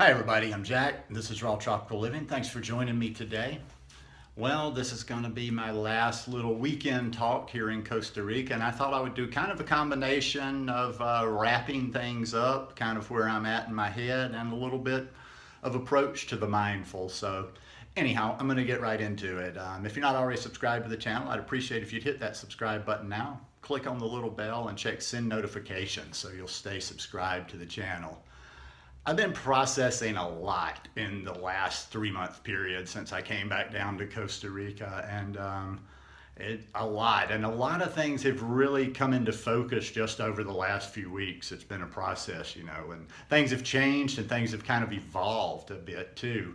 Hi everybody, I'm Jack. This is Raw Tropical Living. Thanks for joining me today. Well, this is going to be my last little weekend talk here in Costa Rica, and I thought I would do kind of a combination of wrapping things up, kind of where I'm at in my head, and a little bit of approach to the mindful. So anyhow, I'm going to get right into it. If you're not already subscribed to the channel, I'd appreciate if you'd hit that subscribe button now. Click on the little bell and check send notifications so you'll stay subscribed to the channel. I've been processing a lot in the last 3-month period since I came back down to Costa Rica, and a lot of things have really come into focus just over the last few weeks. It's been a process, and things have changed and things have kind of evolved a bit too.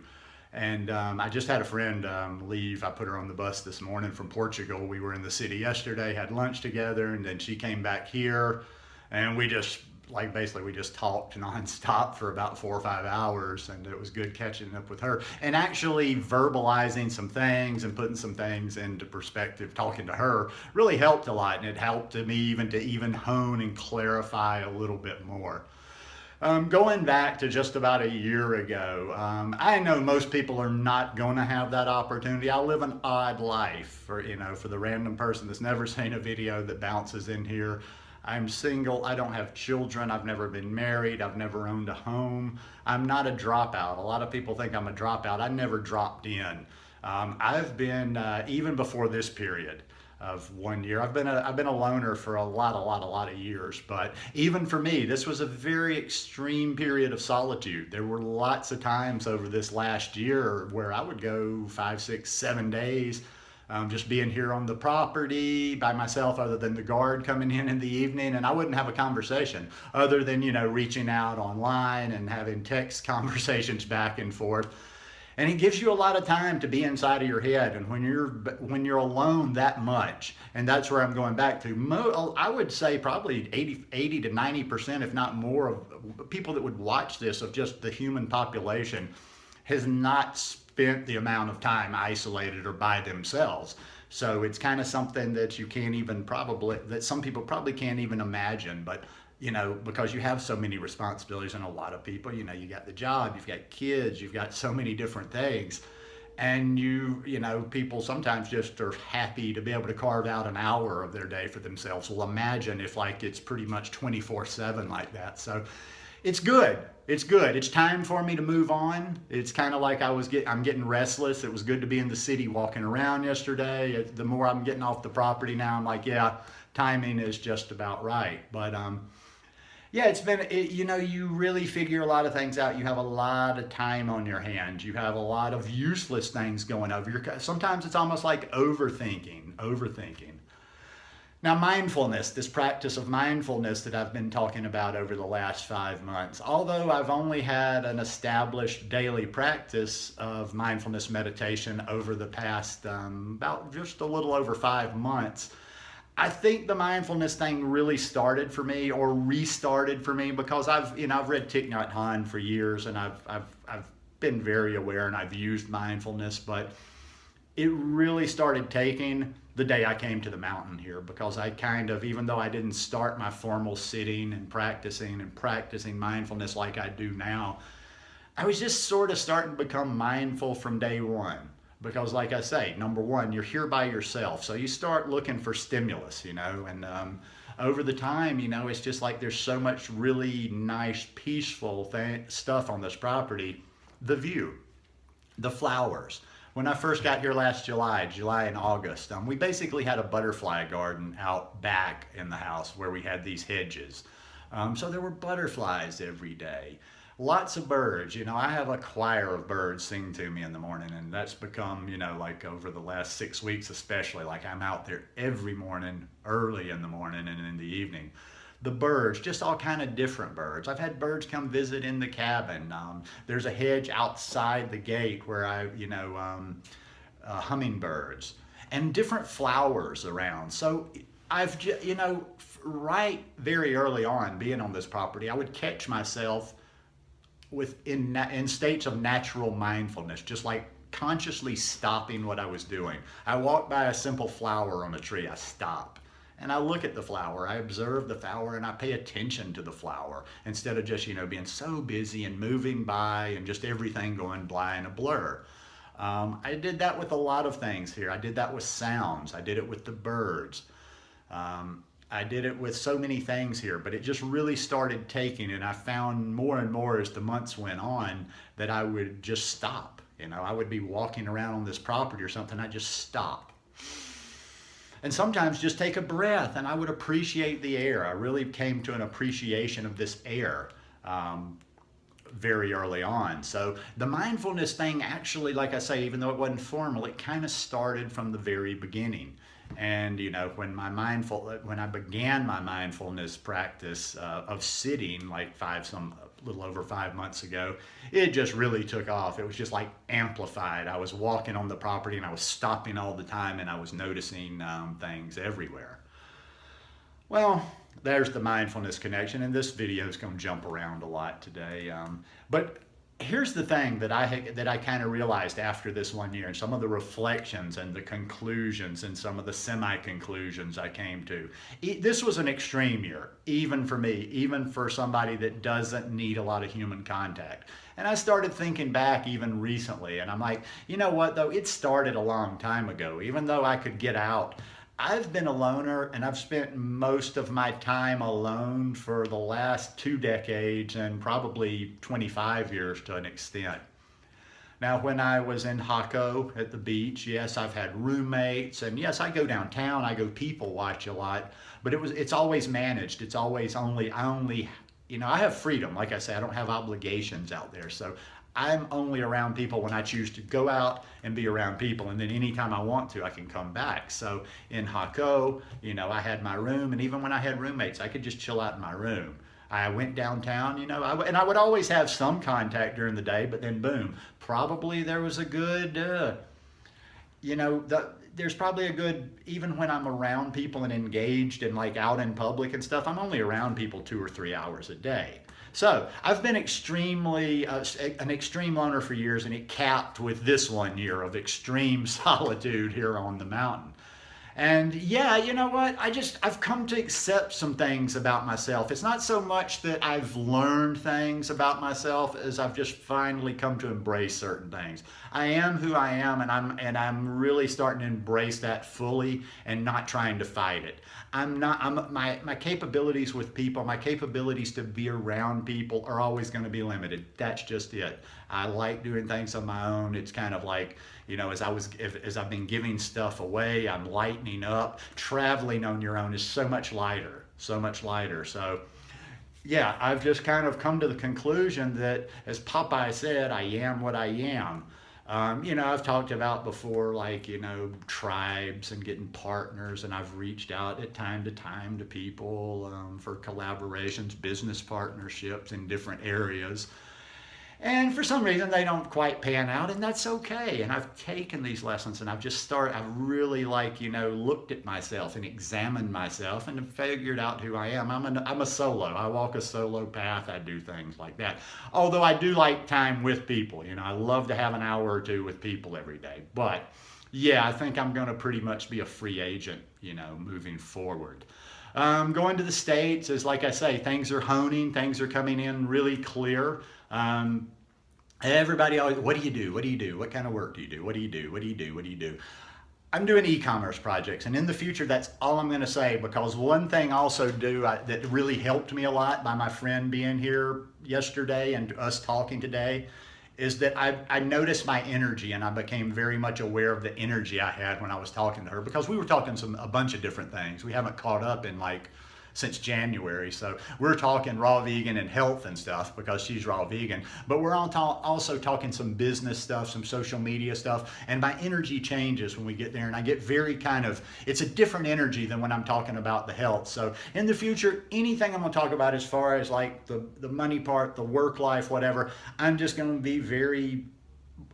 And I just had a friend leave. I put her on the bus this morning from Portugal. We were in the city yesterday, had lunch together, and then she came back here, and we just talked nonstop for about 4 or 5 hours, and it was good catching up with her and actually verbalizing some things and putting some things into perspective. Talking to her really helped a lot, and it helped me even hone and clarify a little bit more. Going back to just about a year ago, I know most people are not going to have that opportunity. I live an odd life for the random person that's never seen a video that bounces in here. I'm single, I don't have children, I've never been married, I've never owned a home. I'm not a dropout. A lot of people think I'm a dropout. I never dropped in. I've been, even before this period of 1 year, I've been a loner for a lot of years. But even for me, this was a very extreme period of solitude. There were lots of times over this last year where I would go 5, 6, 7 days just being here on the property by myself, other than the guard coming in the evening, and I wouldn't have a conversation other than reaching out online and having text conversations back and forth. And it gives you a lot of time to be inside of your head, and when you're alone that much, and that's where I'm going back to. I would say probably 80 to 90%, if not more, of people that would watch this, of just the human population, has not spent the amount of time isolated or by themselves. So it's kind of something that you can't even that some people probably can't even imagine. But because you have so many responsibilities, and a lot of people, you got the job, you've got kids, you've got so many different things, and people sometimes just are happy to be able to carve out an hour of their day for themselves. Well, imagine if it's pretty much 24/7 like that. So it's good. It's good. It's time for me to move on. It's kind of like I'm getting restless. It was good to be in the city walking around yesterday. The more I'm getting off the property now, I'm like, yeah, timing is just about right. But yeah, it's been, you really figure a lot of things out. You have a lot of time on your hands. You have a lot of useless things going over. Sometimes it's almost like overthinking. Now, mindfulness, this practice of mindfulness that I've been talking about over the last 5 months, although I've only had an established daily practice of mindfulness meditation over the past about just a little over 5 months, I think the mindfulness thing really started for me, or restarted for me, because I've read Thich Nhat Hanh for years, and I've been very aware, and I've used mindfulness, but it really started taking the day I came to the mountain here, because I even though I didn't start my formal sitting and practicing mindfulness like I do now, I was just sort of starting to become mindful from day one. Because like I say, number one, you're here by yourself. So you start looking for stimulus, and over the time, it's just like there's so much really nice, peaceful stuff on this property. The view, the flowers. When I first got here last July and August, we basically had a butterfly garden out back in the house where we had these hedges. So there were butterflies every day. Lots of birds. I have a choir of birds sing to me in the morning, and that's become, like over the last 6 weeks especially, like I'm out there every morning, early in the morning and in the evening. The birds, just all kind of different birds. I've had birds come visit in the cabin. There's a hedge outside the gate where hummingbirds and different flowers around. So I've, right very early on being on this property, I would catch myself in states of natural mindfulness, just like consciously stopping what I was doing. I walked by a simple flower on a tree, I stop. and I look at the flower, I observe the flower, and I pay attention to the flower instead of just, being so busy and moving by and just everything going by in a blur. I did that with a lot of things here. I did that with sounds. I did it with the birds. I did it with so many things here, but it just really started taking, and I found more and more as the months went on that I would just stop. I would be walking around on this property or something, I'd just stop. And sometimes just take a breath, and I would appreciate the air. I really came to an appreciation of this air very early on. So the mindfulness thing actually, like I say, even though it wasn't formal, it kind of started from the very beginning. And when I began my mindfulness practice of sitting like a little over 5 months ago, it just really took off. It was just like amplified. I was walking on the property and I was stopping all the time, and I was noticing things everywhere. Well, there's the mindfulness connection, and this video is going to jump around a lot today. But here's the thing that I kind of realized after this 1 year, and some of the reflections and the conclusions and some of the semi-conclusions I came to. This was an extreme year, even for me, even for somebody that doesn't need a lot of human contact. And I started thinking back even recently, and I'm like, you know what though, it started a long time ago. Even though I could get out, I've been a loner, and I've spent most of my time alone for the last 2 decades and probably 25 years to an extent. Now, when I was in Hako at the beach, yes, I've had roommates, and yes, I go downtown, I go people watch a lot, but it's always managed. It's always I have freedom. Like I say, I don't have obligations out there. So I'm only around people when I choose to go out and be around people, and then anytime I want to, I can come back. So in Hako, I had my room, and even when I had roommates, I could just chill out in my room. I went downtown, and I would always have some contact during the day, but then boom, probably there was a good, there's probably a good, even when I'm around people and engaged and like out in public and stuff, I'm only around people 2 or 3 hours a day. So I've been an extreme loner for years, and it capped with this 1 year of extreme solitude here on the mountain. And yeah, you know what? I've come to accept some things about myself. It's not so much that I've learned things about myself as I've just finally come to embrace certain things. I am who I am, and I'm really starting to embrace that fully and not trying to fight it. My capabilities with people, my capabilities to be around people are always going to be limited. That's just it. I like doing things on my own. It's kind of like, as I've been giving stuff away, I'm lightening up. Traveling on your own is so much lighter, so much lighter. So yeah, I've just kind of come to the conclusion that, as Popeye said, I am what I am. I've talked about before, tribes and getting partners, and I've reached out at time to people for collaborations, business partnerships in different areas. And for some reason, they don't quite pan out, and that's okay. And I've taken these lessons, and I've really looked at myself and examined myself and figured out who I am. I'm a solo. I walk a solo path. I do things like that. Although I do like time with people. I love to have an hour or two with people every day. But yeah, I think I'm going to pretty much be a free agent, moving forward. Going to the States is, like I say, things are honing, things are coming in really clear. Everybody always, what do you do? What do you do? What kind of work do you do? What do you do? What do you do? What do you do? I'm doing e-commerce projects, and in the future, that's all I'm going to say, because one thing I also do that really helped me a lot by my friend being here yesterday and us talking today is that I noticed my energy, and I became very much aware of the energy I had when I was talking to her, because we were talking a bunch of different things. We haven't caught up in since January. So we're talking raw vegan and health and stuff because she's raw vegan, but we're also talking some business stuff, some social media stuff, and my energy changes when we get there, and I get very it's a different energy than when I'm talking about the health. So in the future, anything I'm going to talk about as far as the money part, the work life, whatever, I'm just going to be very,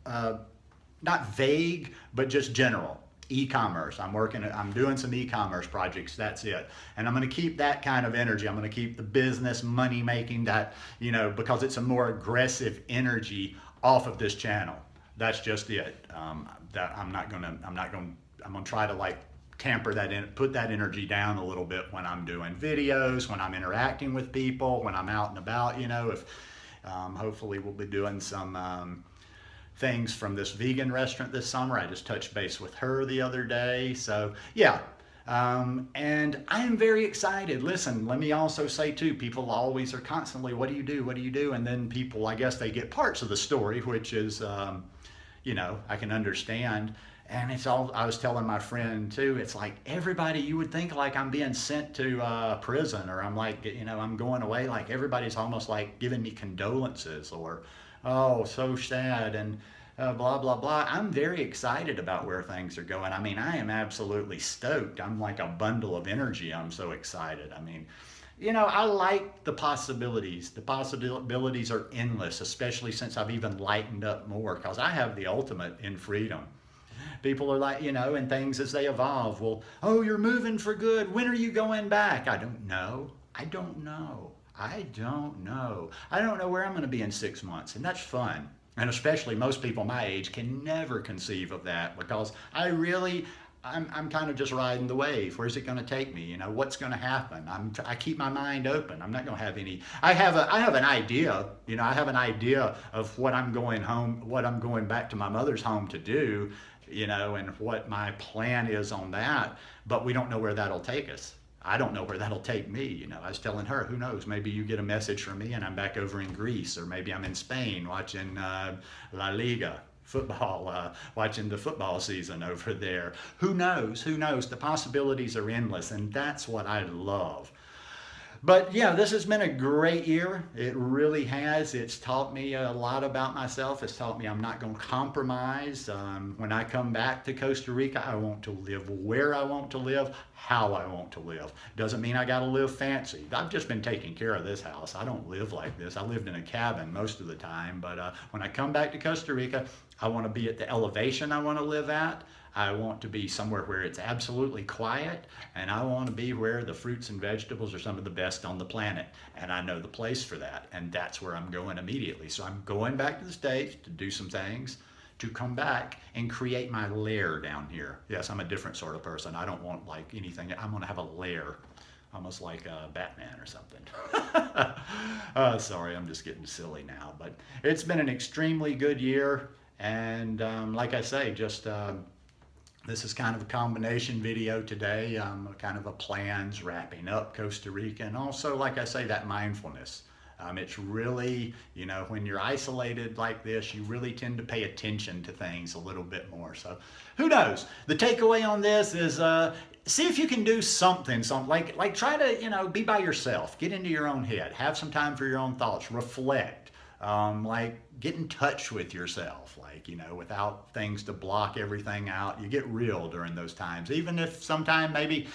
not vague, but just general. E-commerce. I'm doing some e-commerce projects. That's it. And I'm going to keep that kind of energy. I'm going to keep the business, money making, that, because it's a more aggressive energy off of this channel. That's just it. I'm going to try to put that energy down a little bit when I'm doing videos, when I'm interacting with people, when I'm out and about. If hopefully we'll be doing some things from this vegan restaurant this summer. I just touched base with her the other day. So yeah, and I am very excited. Listen, let me also say too, people always are constantly, what do you do? What do you do? And then people, I guess they get parts of the story, which is, I can understand. And it's all, I was telling my friend too, it's like everybody, you would think like I'm being sent to prison, or I'm like, I'm going away. Like everybody's almost like giving me condolences, or, oh, so sad, and blah, blah, blah. I'm very excited about where things are going. I mean, I am absolutely stoked. I'm like a bundle of energy. I'm so excited. I mean, I like the possibilities. The possibilities are endless, especially since I've even lightened up more, because I have the ultimate in freedom. People are like, and things as they evolve. Well, oh, you're moving for good. When are you going back? I don't know. I don't know where I'm going to be in 6 months. And that's fun. And especially most people my age can never conceive of that, because I'm kind of just riding the wave. Where's it going to take me? What's going to happen? I keep my mind open. I'm not going to have any. I have an idea. I have an idea of what I'm going back to my mother's home to do. And what my plan is on that. But we don't know where that'll take us. I don't know where that'll take me. I was telling her, who knows? Maybe you get a message from me and I'm back over in Greece, or maybe I'm in Spain watching La Liga football, watching the football season over there. Who knows? Who knows? The possibilities are endless, and that's what I love. But yeah, this has been a great year. It really has. It's taught me a lot about myself. It's taught me I'm not going to compromise. When I come back to Costa Rica, I want to live where I want to live, how I want to live. Doesn't mean I got to live fancy. I've just been taking care of this house. I don't live like this. I lived in a cabin most of the time. But when I come back to Costa Rica, I want to be at the elevation I want to live at. I want to be somewhere where it's absolutely quiet, and I want to be where the fruits and vegetables are some of the best on the planet. And I know the place for that, and that's where I'm going immediately. So I'm going back to the States to do some things, to come back and create my lair down here. Yes, I'm a different sort of person. I don't want like anything. I'm going to have a lair, almost like Batman or something. Sorry, I'm just getting silly now. But it's been an extremely good year, and like I say, just... this is kind of a combination video today, kind of a plans wrapping up Costa Rica, and also, like I say, that mindfulness. It's really, when you're isolated like this, you really tend to pay attention to things a little bit more. So who knows? The takeaway on this is see if you can do something like try to, be by yourself, get into your own head, have some time for your own thoughts, reflect. Like get in touch with yourself, without things to block everything out. You get real during those times, even if sometime maybe,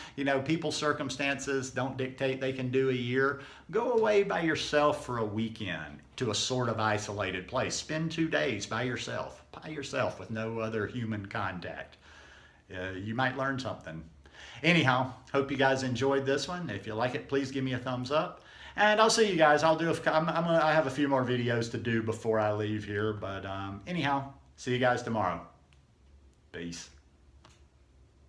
people's circumstances don't dictate they can do a year. Go away by yourself for a weekend to a sort of isolated place. Spend 2 days by yourself with no other human contact. You might learn something. Anyhow, hope you guys enjoyed this one. If you like it, please give me a thumbs up. And I'll see you guys. I have a few more videos to do before I leave here. But anyhow, see you guys tomorrow. Peace.